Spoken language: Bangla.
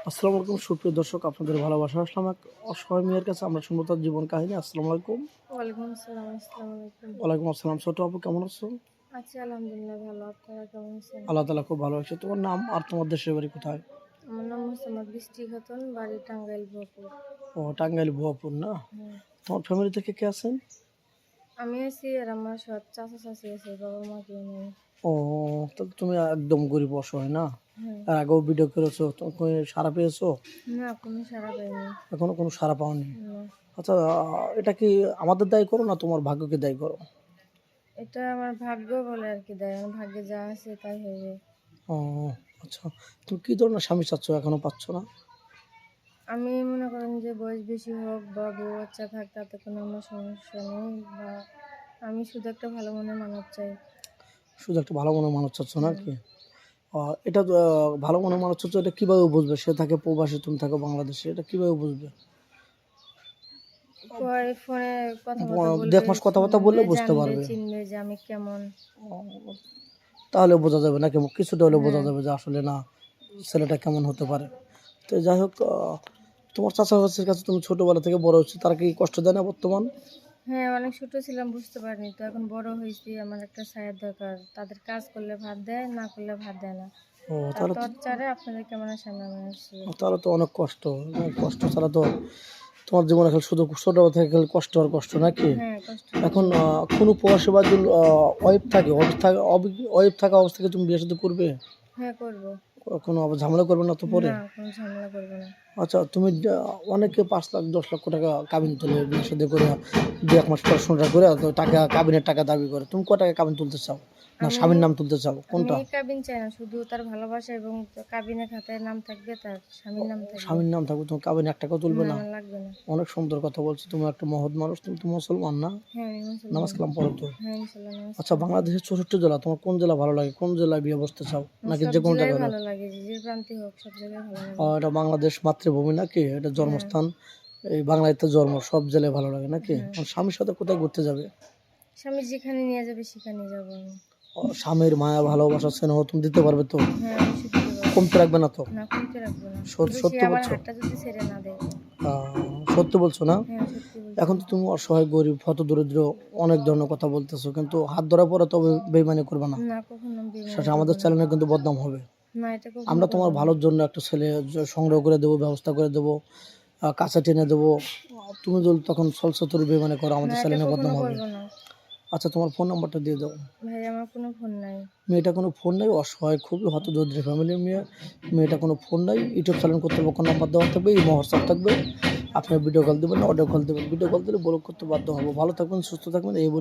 আসসালামু আলাইকুম সুপ্রিয় দর্শক, আপনাদের ভালোবাসা আসলাম এক অসহায় মেয়ের কাছে। আমরা শুনবো তার জীবন কাহিনী। আসসালামু আলাইকুম। ওয়ালাইকুম আসসালাম, আসসালামু আলাইকুম। ওয়ালাইকুম আসসালাম। ছোট আপু, কেমন আছো? আছি আলহামদুলিল্লাহ ভালো। আপনারা কেমন আছেন? আল্লাহ তালা খুব ভালো আছে। তোমার নাম আর তোমার দেশের বাড়ি কোথায়? আমার নাম মোসাম্মদ বৃষ্টি খাতুন, বাড়ি টাঙ্গাইল ভরপুর। ও, টাঙ্গাইল ভুয়াপুর না? হ্যাঁ, তোমার ফ্যামিলি থেকে কে আছেন? আমি আছি আর আমার সৎ চাচা চাচি আছে, বাবা মা কেউ নেই। ও, তাহলে তুমি একদম গরিব অসহায় না? হ্যাঁ, আর আগেও ভিডিও করেছো, তুমি সারা পেয়েছো? না কোনো সাড়া পাইনি। এখনো কোনো সারা পাওনি? না, আচ্ছা, এটা কি আমাদের দায়ী করো না তোমার ভাগ্যকে দায়ী করো? এটা আমার ভাগ্য বলে আর কি, দেয় আমার ভাগ্যে যা আছে তাই হয়ে যায়। ও, আচ্ছা। তুমি কি ধরনের স্বামী চাচ্ছ, এখনো পাচ্ছ না? আমি মনে করেন যে বয়স বেশি হোক বা বউ বাচ্চা থাক, তাতে কোনো আমার সমস্যা নেই, বা আমি শুধু একটা ভালো মনে মানব চাই। শুধু একটা ভালো মনের মানুষ চাচ্ছ হ্যাঁ, নাকি? এটা ভালো মনের মানুষ হচ্ছে, এটা কীভাবে বুঝবে? সে থাকে প্রবাসে, তুমি থাকো বাংলাদেশে, এটা কীভাবে বুঝবে? পরে ফোনে কথাবার্তা বলবে, দেখ মাস কথাবার্তা বললে শুনবে, বুঝতে জানবে, পারবে। চিনবে যে আমি কেমন। তাহলে বোঝা যাবে নাকি? কিছুটা হলে বোঝা হ্যাঁ, যাবে যে আসলে না, ছেলেটা কেমন হতে পারে। তো যাই হোক, তোমার চাচা চাচির কাছে তুমি ছোটোবেলা থেকে বড় হচ্ছে, তারা কি কষ্ট দেয় না বর্তমান? হ্যাঁ, অনেক ছোট ছিলাম, বুঝতে পারিনি, তো এখন বড় হয়েছি, আমার একটা ছায়ার দরকার। তাদের কাজ করলে ভাত দেয়, না করলে ভাত দেয় না। ও, তার তাহলে তো টর্চারে আপনাদের কেমন সামনে আমি আসছি। তাহলে তো অনেক কষ্ট। কষ্ট ছাড়া তো তোমার জীবনে খালি শুধু ছোটোবেলা থেকে খালি কষ্ট আর কষ্ট নাকি? হ্যাঁ, কষ্ট এখন কষ্ট। কোনো প্রবাসী বা ওয়াইফ থাকা অবস্থায় তুমি বিয়ে শাদী করবে? হ্যাঁ, করবো। কোনো আবার ঝামেলা করবে না তো পরে? না, কোনো ঝামেলা করবো না। আচ্ছা, তুমি অনেকে 5 লাখ 10 লক্ষ টাকা কাবিন তুলে বিয়ে শাদী করে 2-1 মাস পড়াশোনাটা করে তো টাকা, কাবিনের টাকা দাবি করে। তুমি কয় টাকা কাবিন তুলতে চাও, না আমি স্বামীর নাম তুলতে চাও, আমি কোনটা? কাবিন চাই না, শুধু তার ভালোবাসা এবং কাবিনের খাতায় নাম থাকবে, তার স্বামীর নাম থাকবে। স্বামীর নাম থাকবে, তুমি কাবিন 1 টাকাও তুলবে না, না? আমার লাগবে না। অনেক সুন্দর কথা বলছো, তুমি একটা মহৎ মানুষ। তুমি তো মুসলমান না? হ্যাঁ, আমি নামাজ মুসলমান। কালাম পড়ো তো? হ্যাঁ, ইনশাল্লাহ নামাজ আচ্ছা, পড়ি। বাংলাদেশের 64 জেলা, তোমার কোন জেলা ভালো লাগে? কোন জেলায় বিয়ে বসতে চাও, আমার নাকি সব যে কোনো জেলায় জায়গায় হলো? ভালো লাগে, যে প্রান্তে হোক সব জায়গায় ভালো লাগে। এটা বাংলাদেশ মাতৃভূমি নাকি? এটা হ্যাঁ, জন্মস্থান, এই বাংলাতে জন্ম, সব জেলায় ভালো লাগে নাকি? হ্যাঁ। আর স্বামীর সাথে কোথায় ঘুরতে যাবে? স্বামী যেখানে নিয়ে যাবে সেখানে যাবো আমি। স্বামীর মায়া ভালোবাসা স্নেহ তুমি দিতে পারবে তো? হ্যাঁ, অবশ্যই দিতে পারবো। কমতে রাখবে না তো? না, কমতে রাখবো না। শুধু সে সত্যি আমার বলছো? হাতটা যদি ছেড়ে না দেয়। সত্যি বলছো না? হ্যাঁ, সত্যি বলছি। এখন তো তুমি অসহায়, গরিব, হত দরিদ্র, অনেক ধরনের কথা বলতেছো, কিন্তু হাত ধরা পরে তো বেইমানি করবে না। না, কখনো বেইমানি সেটা করবো আমাদের না। চ্যানেলে কিন্তু বদনাম হবে। না, এটা কখনো আমরা তোমার করবো না। ভালোর জন্য একটা ছেলে সংগ্রহ করে দেবো, ব্যবস্থা করে দেবো, কাছে টেনে দেবো। তুমি যদি তখন ছলছতুরি বেইমানি করো, না, আমাদের এটা চ্যানেলে কখনো বদনাম হবে। করবো না। আচ্ছা, তোমার ফোন নাম্বারটা দিয়ে দাও। ভাই, আমার কোনো ফোন নাই। মেয়েটা কোনো ফোন নেই, অসহায়, খুবই হতদরিদ্র ফ্যামিলির মেয়ে। মেয়েটা কোনো ফোন নাই। ইউটিউব চ্যানেল কর্তৃপক্ষ নাম্বার দেওয়া থাকবে, এই হোয়াটসঅ্যাপ থাকবে। আপনি ভিডিও কল দেবেন না অডিও কল দেবেন? ভিডিও কল দিলে ব্লক করতে বাধ্য হবো। ভালো থাকবেন, সুস্থ থাকবেন, এই বলে